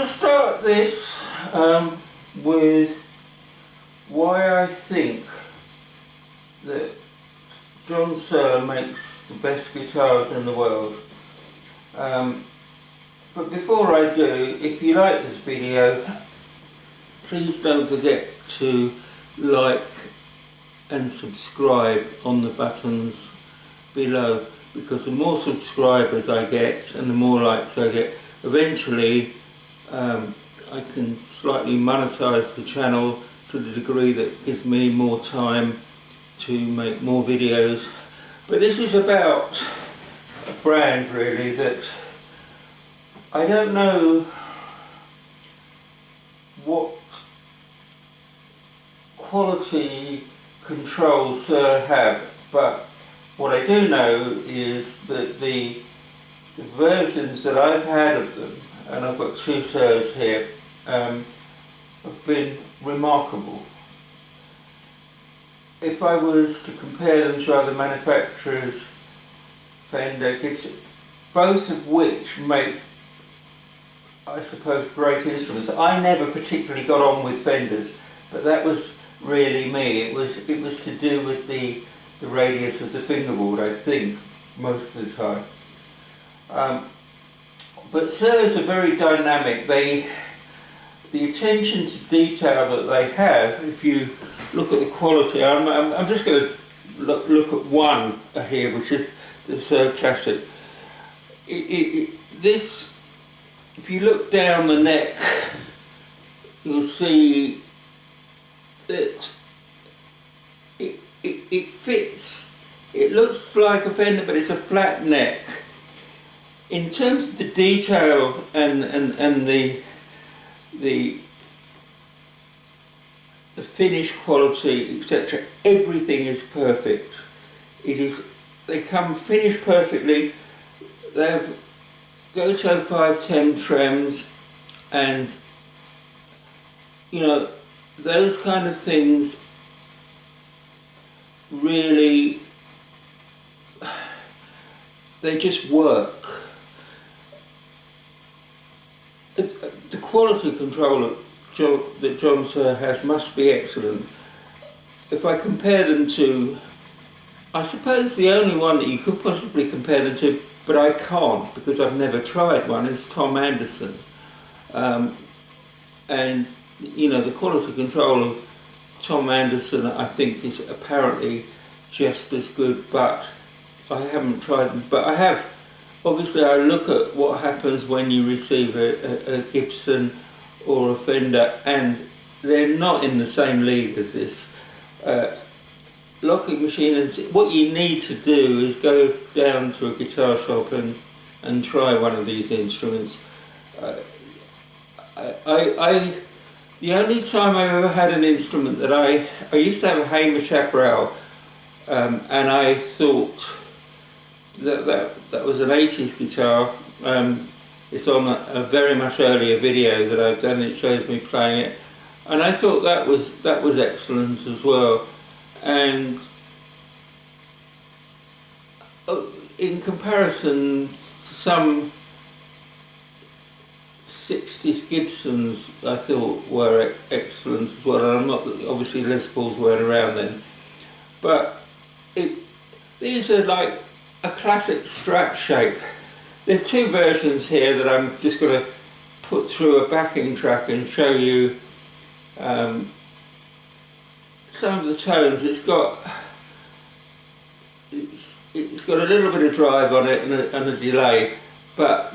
to start this with why I think that John Suhr makes the best guitars in the world. But before I do, if you like this video, please don't forget to like and subscribe on the buttons below, because the more subscribers I get and the more likes I get, eventually I can slightly monetize the channel to the degree that gives me more time to make more videos. But this is about a brand really that I don't know what quality control Suhr have, but what I do know is that the versions that I've had of them, and I've got two Suhrs here, have been remarkable. If I was to compare them to other manufacturers, Fender, Gibson, both of which make, I suppose, great instruments. I never particularly got on with Fenders, but that was really me. It was to do with the radius of the fingerboard, I think, most of the time. But Suhrs are very dynamic. The attention to detail that they have, if you look at the quality, I'm just going to look at one here, which is the Suhr Classic. This, if you look down the neck, you'll see that it fits. It looks like a Fender, but it's a flat neck. In terms of the detail and the finish quality, etc., everything is perfect. They come finished perfectly. They have Goto 510 trems, and you know, those kind of things really, they just work. The quality control that John Suhr has must be excellent. If I compare them to, I suppose the only one that you could possibly compare them to, but I can't because I've never tried one, is Tom Anderson. And you know, the quality control of Tom Anderson, I think, is apparently just as good, but I haven't tried them. But I have, obviously I look at what happens when you receive a Gibson or a Fender, and they're not in the same league as this. Locking machine, and what you need to do is go down to a guitar shop and try one of these instruments. The only time I've ever had an instrument that I used to have a Hamer Chaparral, and I thought that was an 80s guitar. It's on a very much earlier video that I've done. It shows me playing it, and I thought that was excellent as well. And in comparison to some 60s Gibsons, I thought were excellent as well. And I'm not, obviously Les Pauls weren't around then, but these are like a classic Strat shape. There are two versions here that I'm just going to put through a backing track and show you some of the tones. It's got a little bit of drive on it and a delay, but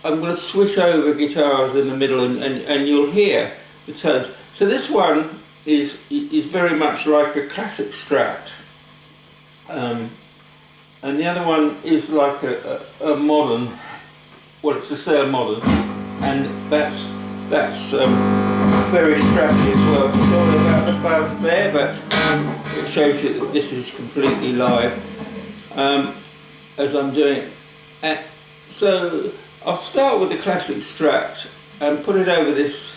I'm going to switch over guitars in the middle and you'll hear the tones. So this one is very much like a classic Strat, and the other one is like a modern, well, it's a Suhr modern, and that's very Stratty as well. Sorry about the buzz there, but it shows you that this is completely live as I'm doing it. So I'll start with the classic Strat and put it over this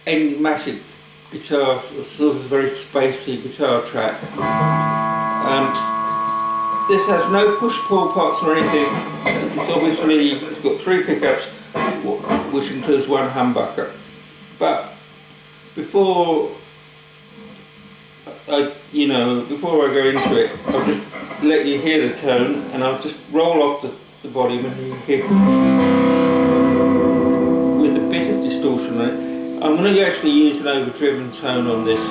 enigmatic guitar, sort of very spacey guitar track. This has no push-pull pots or anything. it's obviously, it's got 3 pickups, which includes 1 humbucker. But before before I go into it, I'll just let you hear the tone, and I'll just roll off the volume and you hear with a bit of distortion on it. I'm going to actually use an overdriven tone on this,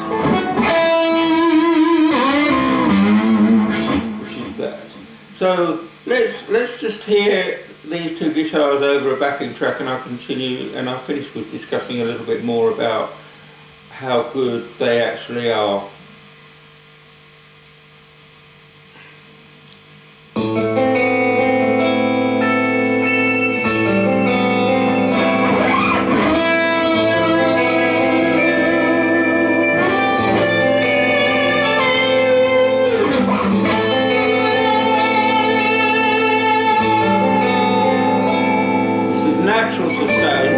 which is that. So let's just hear these 2 guitars over a backing track, and I'll continue, and I'll finish with discussing a little bit more about how good they actually are. Natural sustain.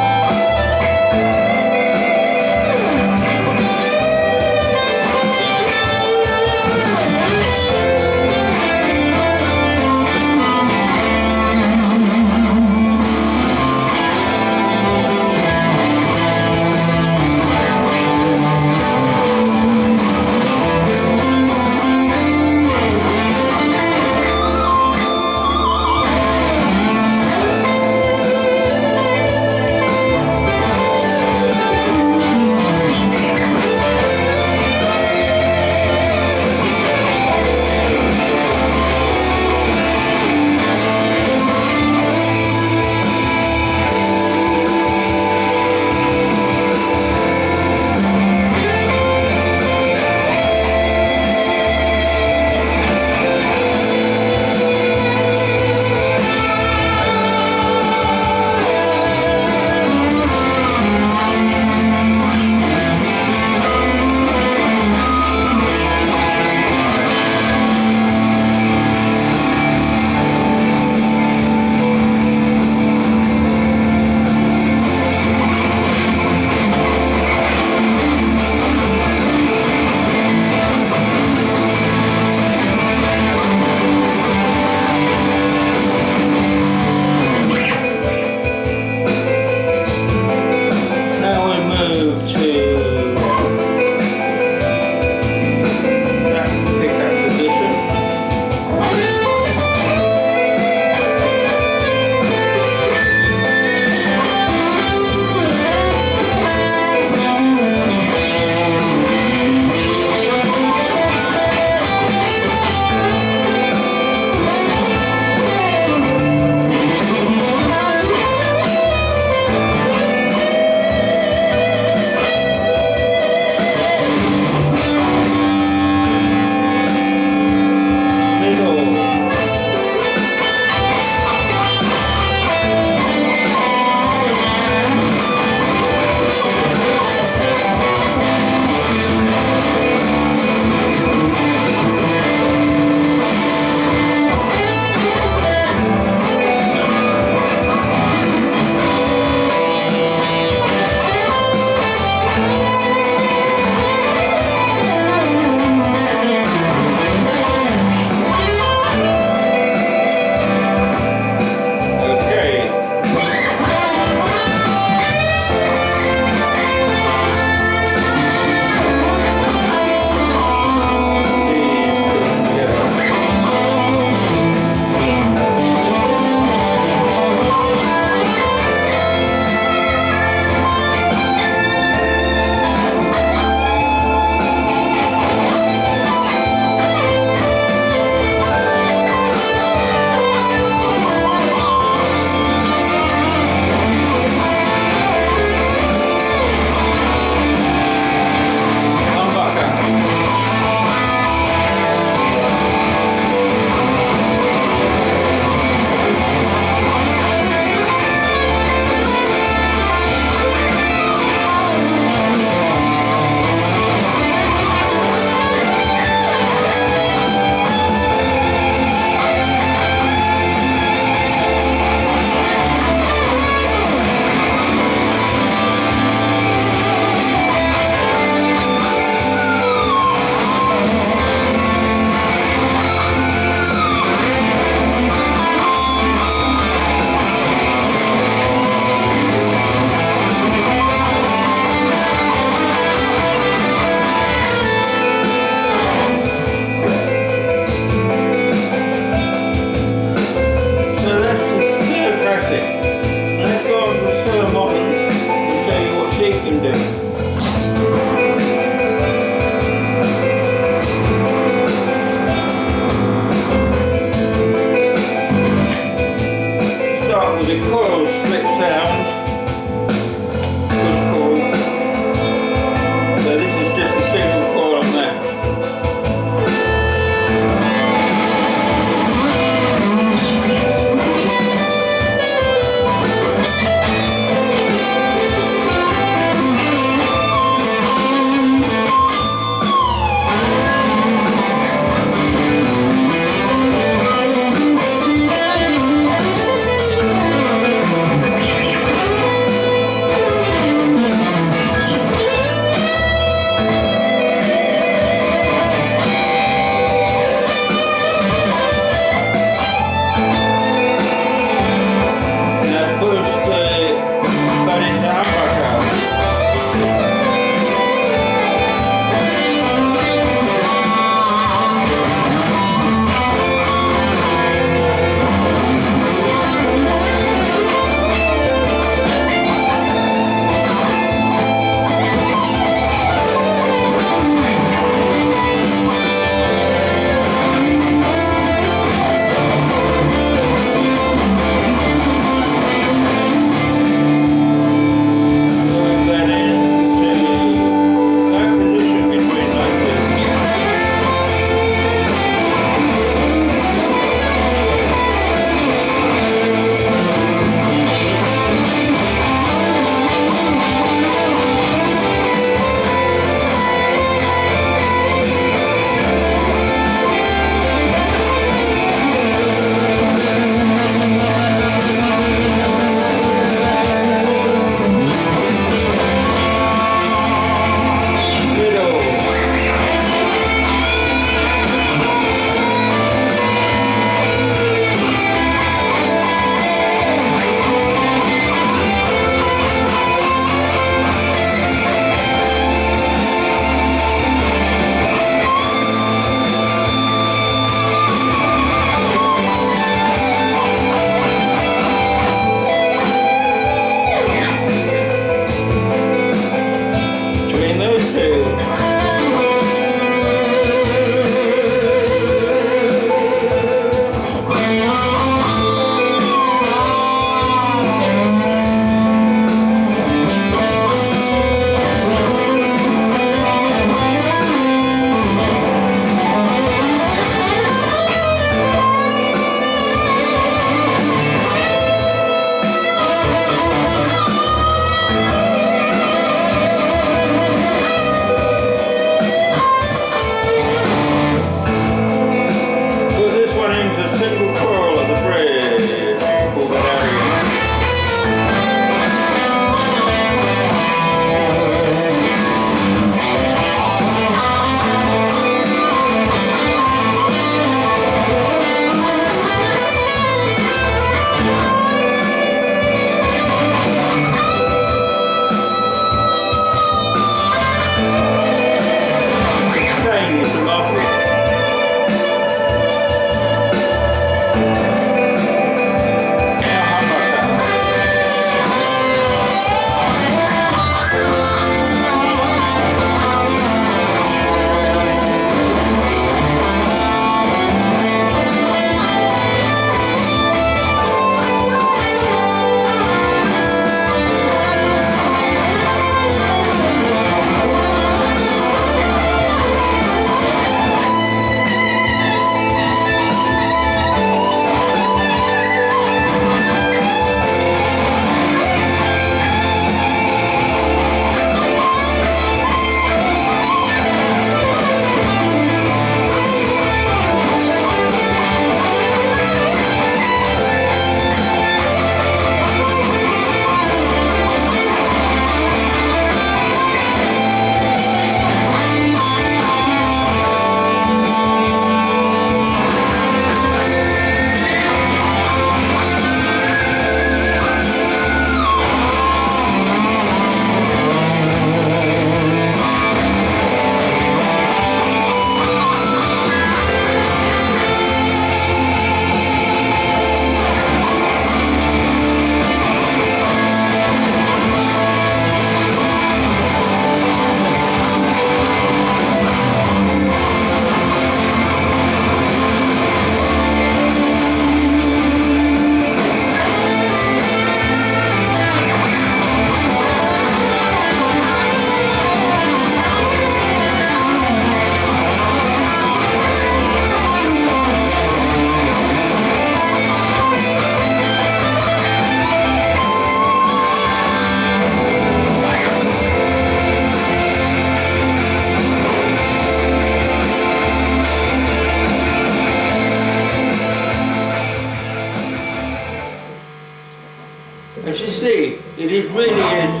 see, it really is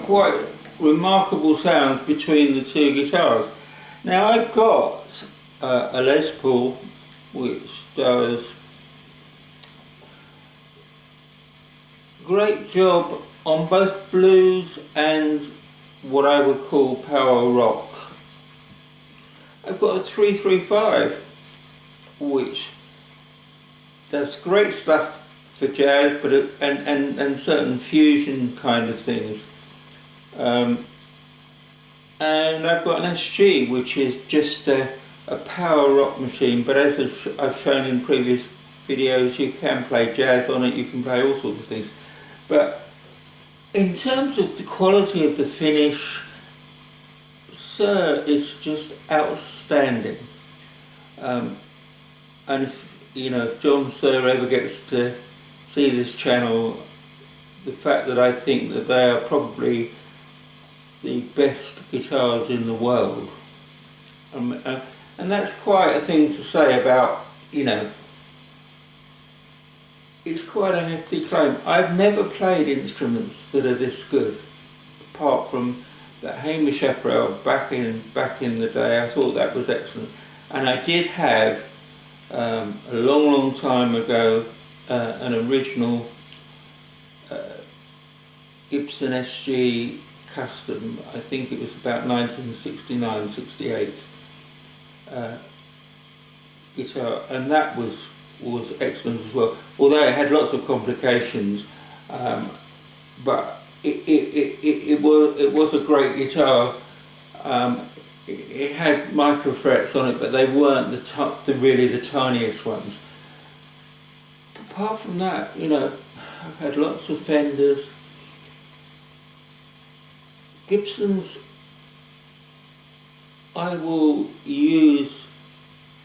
quite remarkable sounds between the two guitars. Now I've got a Les Paul which does great job on both blues and what I would call power rock. I've got a 335 which does great stuff for jazz, but and certain fusion kind of things. And I've got an SG which is just a power rock machine, but as I've shown in previous videos, you can play jazz on it, you can play all sorts of things. But in terms of the quality of the finish, Suhr is just outstanding. And if John Suhr ever gets to see this channel, the fact that I think that they are probably the best guitars in the world, and that's quite a thing to say about, it's quite a hefty claim. I've never played instruments that are this good, apart from that Hamish Chaparral back in the day. I thought that was excellent, and I did have a long time ago an original Gibson SG Custom. I think it was about 1969-68 guitar, and that was excellent as well, although it had lots of complications, but it was a great guitar. It had micro frets on it, but they weren't really the tiniest ones. Apart from that, I've had lots of Fenders. Gibsons I will use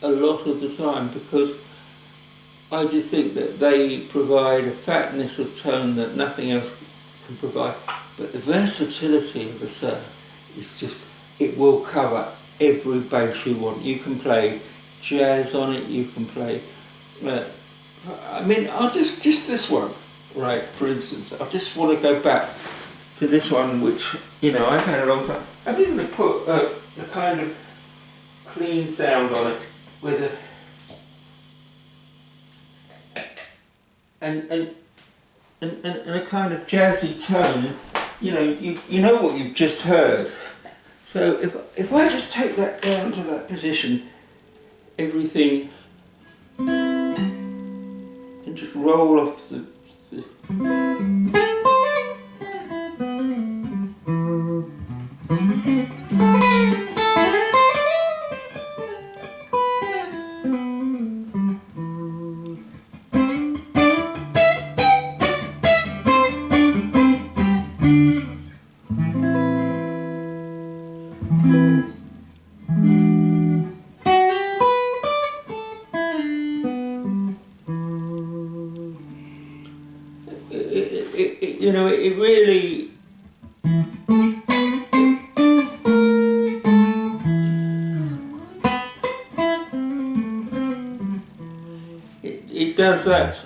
a lot of the time because I just think that they provide a fatness of tone that nothing else can provide. But the versatility of a Suhr is just, it will cover every bass you want. You can play jazz on it, you can play, I'll just this one, right, for instance, I just want to go back to this one which, I've had a long time. I'm just going to put a kind of clean sound on it with a and a kind of jazzy tone. You know what you've just heard. So if I just take that down to that position, everything, and just roll off the it really, it does that.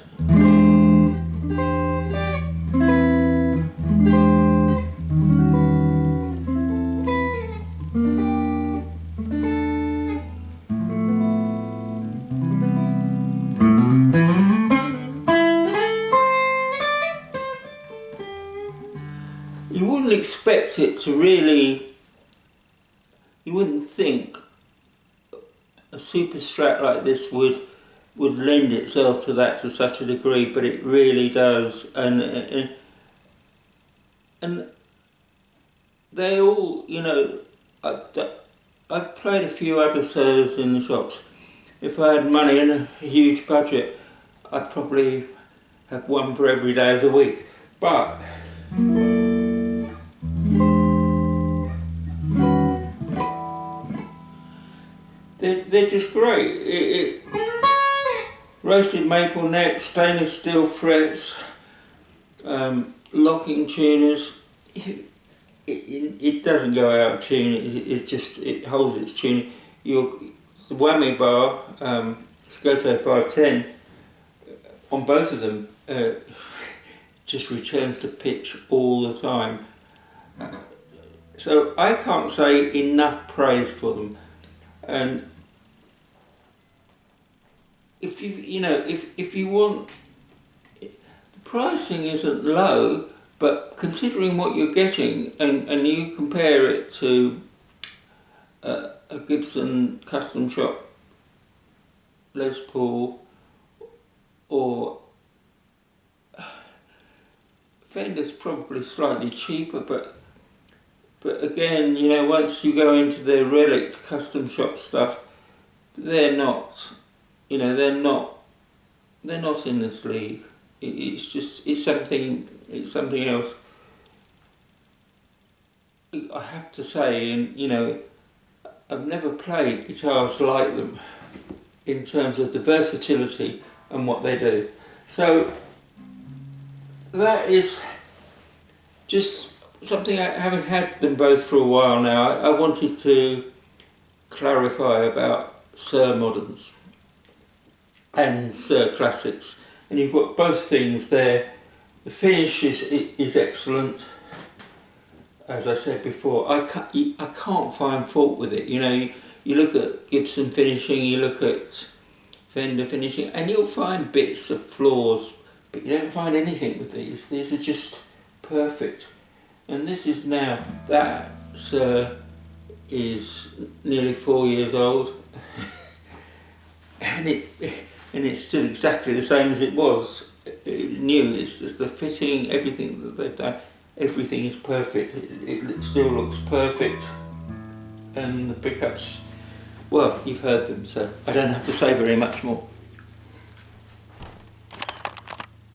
You wouldn't expect it to really, you wouldn't think a super strat like this would lend itself to that to such a degree, but it really does. And they all, I've played a few other Suhrs in the shops. If I had money and a huge budget, I'd probably have one for every day of the week. But they're just great. Roasted maple neck, stainless steel frets, locking tuners. It doesn't go out of tune. It holds its tune. The whammy bar, Scoto 510, on both of them, just returns to pitch all the time. So I can't say enough praise for them. And if you want, the pricing isn't low, but considering what you're getting, and you compare it to a Gibson Custom Shop Les Paul or Fender's probably slightly cheaper, but again, once you go into their Relic Custom Shop stuff, they're not in this league. It's something else. I have to say, and I've never played guitars like them in terms of the versatility and what they do. So that is just something, having had them both for a while now, I wanted to clarify about Suhr Moderns and Suhr Classics. And you've got both things there. The finish is excellent. As I said before, I can't find fault with it. You look at Gibson finishing, you look at Fender finishing, and you'll find bits of flaws, but you don't find anything with these. These are just perfect. And this is now, that Suhr is nearly 4 years old, and it's still exactly the same as it was. New. It's just the fitting, everything that they've done. Everything is perfect. It still looks perfect, and the pickups, well, you've heard them, so I don't have to say very much more.